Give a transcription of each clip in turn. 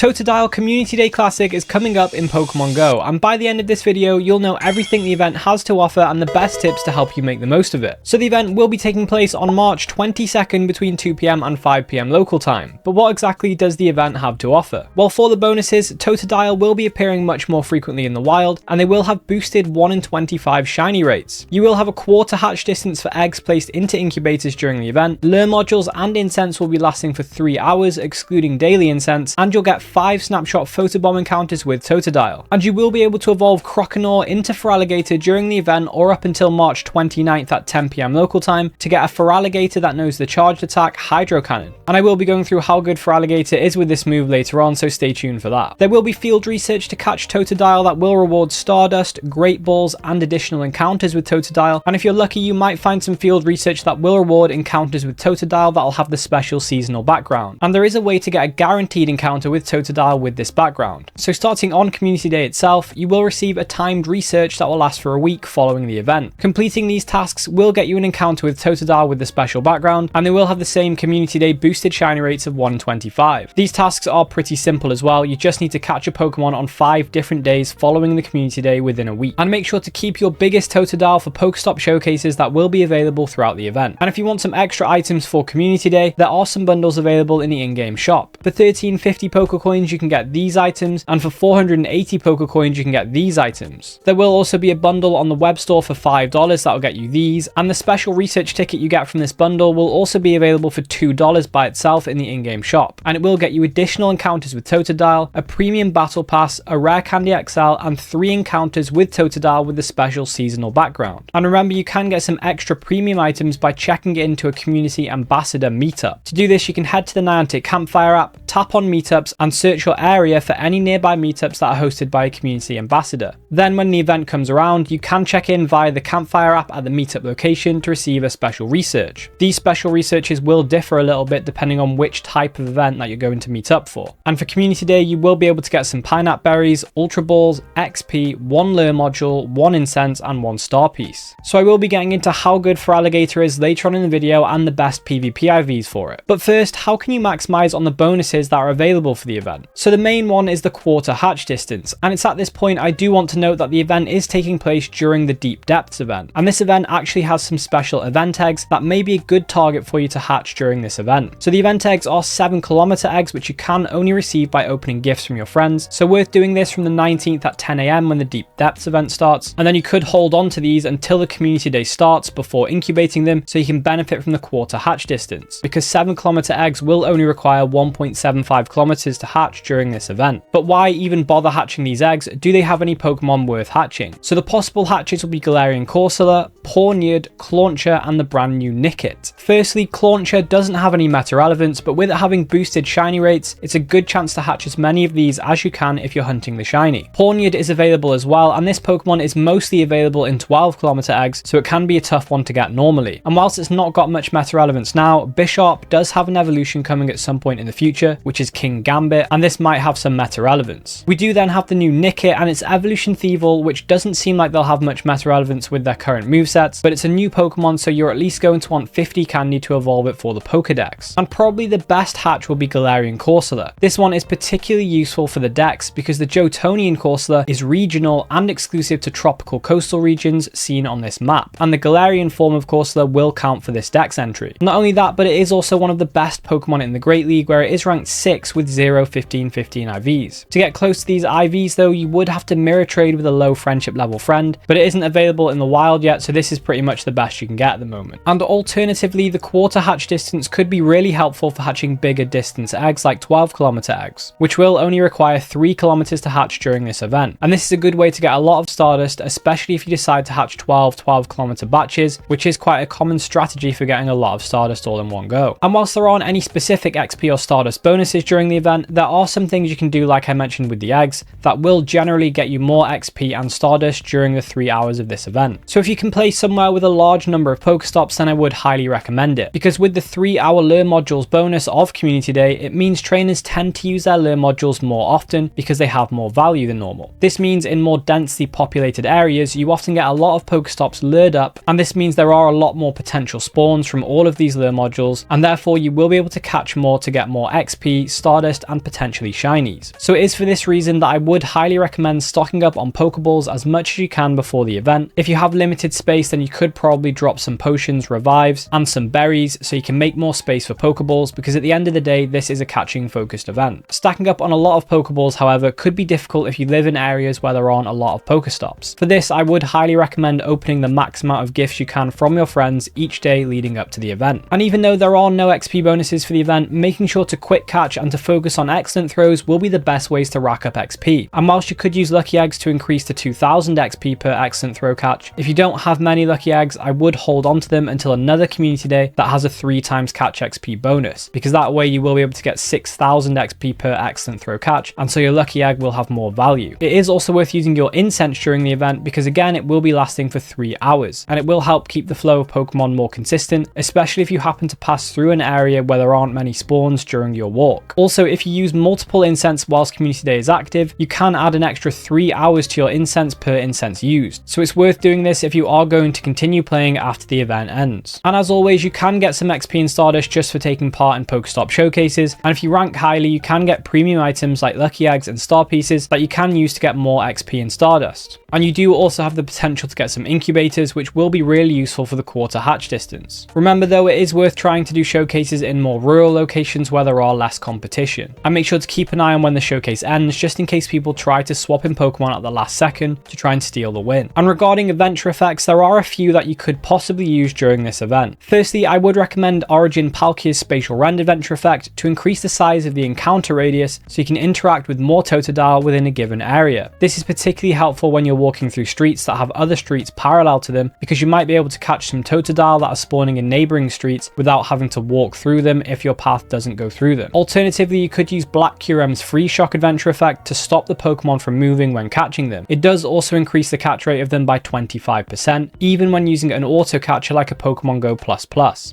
Totodile Community Day Classic is coming up in Pokemon Go, and by the end of this video, you'll know everything the event has to offer and the best tips to help you make the most of it. So the event will be taking place on March 22nd between 2 PM and 5 PM local time. But what exactly does the event have to offer? Well, for the bonuses, Totodile will be appearing much more frequently in the wild, and they will have boosted 1 in 25 shiny rates. You will have a quarter hatch distance for eggs placed into incubators during the event. Lure modules and incense will be lasting for 3 hours, excluding daily incense, and you'll get 5 snapshot photobomb encounters with Totodile. And you will be able to evolve Croconaw into Feraligatr during the event or up until March 29th at 10 PM local time to get a Feraligatr that knows the charged attack Hydro Cannon. And I will be going through how good Feraligatr is with this move later on, so stay tuned for that. There will be field research to catch Totodile that will reward Stardust, Great Balls, and additional encounters with Totodile. And if you're lucky, you might find some field research that will reward encounters with Totodile that'll have the special seasonal background. And there is a way to get a guaranteed encounter with Totodile with this background. So starting on Community Day itself, you will receive a timed research that will last for a week following the event. Completing these tasks will get you an encounter with Totodile with the special background, and they will have the same Community Day boosted shiny rates of 1 in 25. These tasks are pretty simple as well. You just need to catch a Pokemon on 5 different days following the Community Day within a week. And make sure to keep your biggest Totodile for Pokestop showcases that will be available throughout the event. And if you want some extra items for Community Day, there are some bundles available in the in-game shop. For 1350 Pokecoins, you can get these items, and for 480 Pokecoins, you can get these items. There will also be a bundle on the web store for $5 that will get you these, and the special research ticket you get from this bundle will also be available for $2 by itself in the in-game shop, and it will get you additional encounters with Totodile, a premium battle pass, a rare candy XL, and 3 encounters with Totodile with the special seasonal background. And remember, you can get some extra premium items by checking into a community ambassador meetup. To do this, you can head to the Niantic Campfire app, tap on meetups, and search your area for any nearby meetups that are hosted by a community ambassador. Then when the event comes around, you can check in via the Campfire app at the meetup location to receive a special research. These special researches will differ a little bit depending on which type of event that you're going to meet up for. And for Community Day, you will be able to get some Pineapple Berries, Ultra Balls, XP, 1 Lure Module, 1 Incense, and 1 Star Piece. So I will be getting into how good Feraligatr is later on in the video and the best PvP IVs for it. But first, how can you maximize on the bonuses that are available for the event? So the main one is the quarter hatch distance, and it's at this point I do want to note that the event is taking place during the Deep Depths event, and this event actually has some special event eggs that may be a good target for you to hatch during this event. So the event eggs are 7km eggs, which you can only receive by opening gifts from your friends, so worth doing this from the 19th at 10 AM when the Deep Depths event starts, and then you could hold on to these until the Community Day starts before incubating them so you can benefit from the quarter hatch distance, because 7km eggs will only require 1.75 kilometers to hatch during this event. But why even bother hatching these eggs? Do they have any Pokemon worth hatching? So the possible hatches will be Galarian Corsola, Pawniard, Clauncher, and the brand new Nickit. Firstly, Clauncher doesn't have any meta relevance, but with it having boosted shiny rates, it's a good chance to hatch as many of these as you can if you're hunting the shiny. Pawniard is available as well, and this Pokemon is mostly available in 12km eggs, so it can be a tough one to get normally. And whilst it's not got much meta relevance now, Bisharp does have an evolution coming at some point in the future, which is King Gambit, and this might have some meta relevance. We do then have the new Nickit and its evolution Thievul, which doesn't seem like they'll have much meta relevance with their current movesets, but it's a new Pokemon, so you're at least going to want 50 candy to evolve it for the Pokedex. And probably the best hatch will be Galarian Corsola. This one is particularly useful for the Dex because the Johtonian Corsola is regional and exclusive to tropical coastal regions seen on this map, and the Galarian form of Corsola will count for this Dex entry. Not only that, but it is also one of the best Pokemon in the Great League, where it is ranked 6 with 0, 15, 15 IVs. To get close to these IVs though, you would have to mirror trade with a low friendship level friend, but it isn't available in the wild yet, so this is pretty much the best you can get at the moment. And alternatively, the quarter hatch distance could be really helpful for hatching bigger distance eggs like 12km eggs, which will only require 3 kilometers to hatch during this event. And this is a good way to get a lot of Stardust, especially if you decide to hatch 12km batches, which is quite a common strategy for getting a lot of Stardust all in one go. And whilst there aren't any specific XP or Stardust bonuses during the event, there are some things you can do, like I mentioned with the eggs, that will generally get you more XP and Stardust during the 3 hours of this event. So if you can play somewhere with a large number of Pokestops, then I would highly recommend recommend it. Because with the 3-hour lure modules bonus of Community Day, it means trainers tend to use their lure modules more often because they have more value than normal. This means in more densely populated areas, you often get a lot of Pokestops lured up, and this means there are a lot more potential spawns from all of these lure modules, and therefore you will be able to catch more to get more XP, Stardust, and potentially shinies. So it is for this reason that I would highly recommend stocking up on Pokeballs as much as you can before the event. If you have limited space, then you could probably drop some potions, revives, and some berries so you can make more space for Pokeballs, because at the end of the day, this is a catching focused event. Stacking up on a lot of Pokeballs, however, could be difficult if you live in areas where there aren't a lot of Pokestops. For this, I would highly recommend opening the max amount of gifts you can from your friends each day leading up to the event. And even though there are no XP bonuses for the event, making sure to quick catch and to focus on excellent throws will be the best ways to rack up XP. And whilst you could use lucky eggs to increase to 2000 XP per excellent throw catch, if you don't have many lucky eggs, I would hold on to them until another Community Day that has a 3 times catch XP bonus, because that way you will be able to get 6000 XP per excellent throw catch, and so your lucky egg will have more value. It is also worth using your incense during the event, because again it will be lasting for 3 hours, and it will help keep the flow of Pokemon more consistent, especially if you happen to pass through an area where there aren't many spawns during your walk. Also, if you use multiple incense whilst Community Day is active, you can add an extra 3 hours to your incense per incense used, so it's worth doing this if you are going to continue playing after the event ends. And as always, you can get some XP and Stardust just for taking part in Pokestop showcases, and if you rank highly, you can get premium items like lucky eggs and star pieces that you can use to get more XP and Stardust. And you do also have the potential to get some incubators, which will be really useful for the quarter hatch distance. Remember though, it is worth trying to do showcases in more rural locations where there are less competition. And make sure to keep an eye on when the showcase ends, just in case people try to swap in Pokemon at the last second to try and steal the win. And regarding adventure effects, there are a few that you could possibly use during this event. Firstly, I would recommend Origin Palkia's Spatial Rend adventure effect to increase the size of the encounter radius so you can interact with more Totodile within a given area. This is particularly helpful when you're walking through streets that have other streets parallel to them, because you might be able to catch some Totodile that are spawning in neighboring streets without having to walk through them if your path doesn't go through them. Alternatively, you could use Black Curem's Freeze Shock adventure effect to stop the Pokemon from moving when catching them. It does also increase the catch rate of them by 25%, even when using an auto catcher like a Pokemon Go++.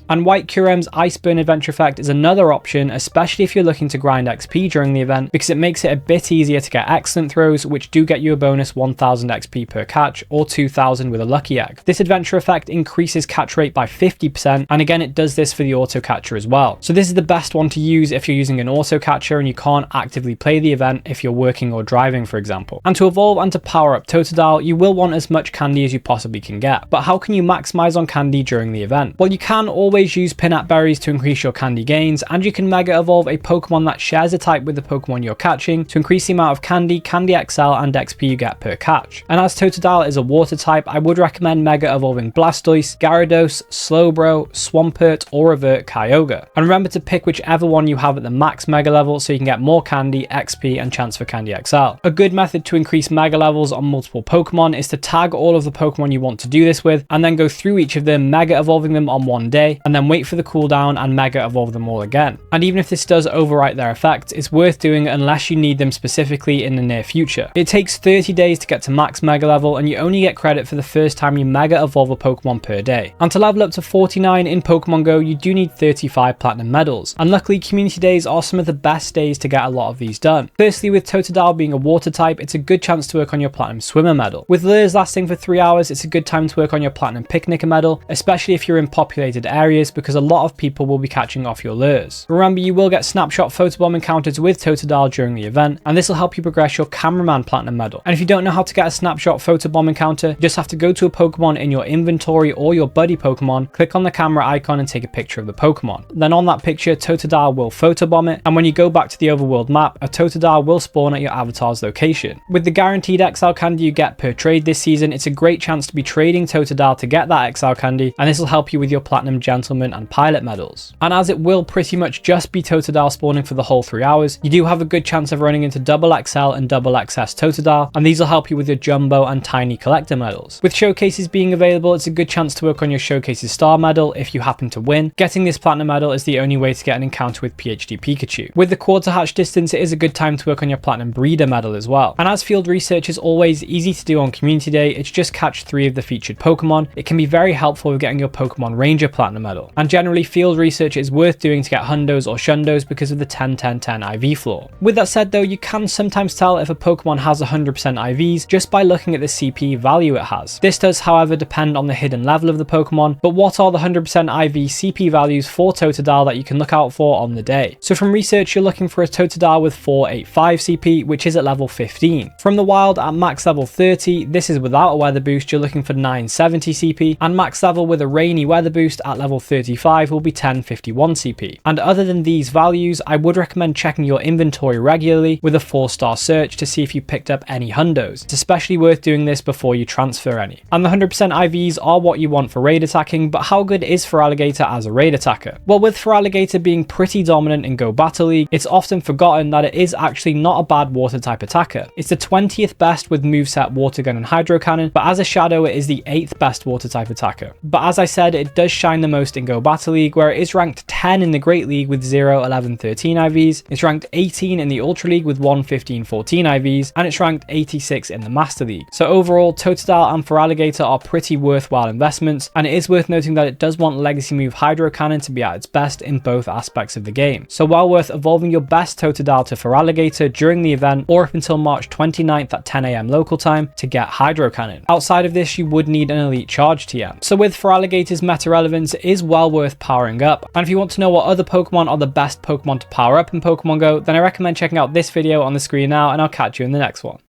And White Curem's Ice Burn adventure effect is another option, especially if you're looking to grind XP during the event, because it makes it a bit easier to get excellent throws, which do get you a bonus 1000 XP per catch or 2000 with a lucky egg. This adventure effect increases catch rate by 50%, and again it does this for the auto catcher as well. So this is the best one to use if you're using an auto catcher and you can't actively play the event if you're working or driving, for example. And to evolve and to power up Totodile, you will want as much candy as you possibly can get. But how can you maximize on candy during the event? Well, you can always use Pinap berries to increase your candy gains, and you can mega evolve a Pokemon that shares a type with the Pokemon you're catching to increase the amount of candy, Candy XL, and XP you get per catch. And as Totodile is a water type, I would recommend mega evolving Blastoise, Gyarados, Slowbro, Swampert, or Revert Kyogre. And remember to pick whichever one you have at the max mega level so you can get more candy, XP, and chance for Candy XL. A good method to increase mega levels on multiple Pokemon is to tag all of the Pokemon you want to do this with, and then go through each of them, mega evolving them on one day, and then wait for the cooldown and mega evolve them all again. And even if this does overwrite their effect, it's worth doing unless you need them specifically in the near future. It takes 30 days to get to max mega level, and you only get credit for the first time you mega evolve a Pokemon per day. And to level up to 49 in Pokemon Go, you do need 35 platinum medals, and luckily Community Days are some of the best days to get a lot of these done. Firstly, with Totodile being a water type, it's a good chance to work on your platinum swimmer medal. With lures lasting for 3 hours, it's a good time to work on your platinum picnicker medal, especially if you're in populated areas, because a lot of people will be catching off your lures. Remember, you will get snapshot photobomb encounters with Totodile during the event, and this will help you progress your cameraman platinum medal. And if you don't know how to get a snapshot photobomb encounter, you just have to go to a Pokemon in your inventory or your buddy Pokemon, click on the camera icon and take a picture of the Pokemon. Then on that picture, Totodile will photobomb it, and when you go back to the overworld map, a Totodile will spawn at your avatar's location. With the guaranteed XL candy you get per trade this season, it's a great chance to be trading Totodile to get that XL candy, and this will help you with your platinum gentleman and pilot medals. And as it will pretty much just be Totodile spawning for the whole 3 hours, you do have a good chance of running into double XL and double XS Totodile, and these will help you with your jumbo and tiny collector medals. With showcases being available, it's a good chance to work on your showcases star medal if you happen to win. Getting this platinum medal is the only way to get an encounter with PhD Pikachu. With the quarter hatch distance, it is a good time to work on your platinum breeder medal as well. And as field research is always easy to do on Community Day, it's just catch 3 of the featured Pokemon. It can be very helpful with getting your Pokemon Ranger platinum medal. And generally, field research is worth doing to get hundos or shundos because of the 10-10-10 IV floor. With that said though, you can sometimes tell if a Pokemon has 100% IVs just by looking at the CP value it has. This does however depend on the hidden level of the Pokemon, but what are the 100% IV CP values for Totodile that you can look out for on the day? So from research, you're looking for a Totodile with 485 CP, which is at level 15. From the wild at max level 30, this is without a weather boost, you're looking for 970 CP, and max level with a rainy weather boost at level 35 will be 1051 CP. And other than these values, I would recommend checking your inventory regularly with a 4-star search to see if you picked up any hundos. It's especially worth doing this before you transfer any. And the 100% IVs are what you want for raid attacking, but how good is Feraligatr as a raid attacker? Well, with Feraligatr being pretty dominant in Go Battle League, it's often forgotten that it is actually not a bad water type attacker. It's the 20th best with moveset Water Gun and Hydro Cannon, but as a shadow it is the 8th best water type attacker. But as I said, it does shine the most in Go Battle League, where it is ranked 10 in the Great League with 0, 11, 13 IVs, it's ranked 18 in the Ultra League with 1, 15, 14 IVs, and it's ranked 86 in the Master League. So overall, Totodile and Feraligatr are pretty worthwhile investments, and it is worth noting that it does want Legacy move Hydro Cannon to be at its best in both aspects of the game. So well worth evolving your best Totodile to Feraligatr during the event or up until March 29th at 10 AM local time to get Hydro Cannon. Outside of this, you would need an elite charge TM. So with Feraligatr's meta relevance, it is well worth powering up. And if you want to know what other Pokemon are the best Pokemon to power up in Pokemon Go, then I recommend checking out this video on the screen now, and I'll catch you in the next one.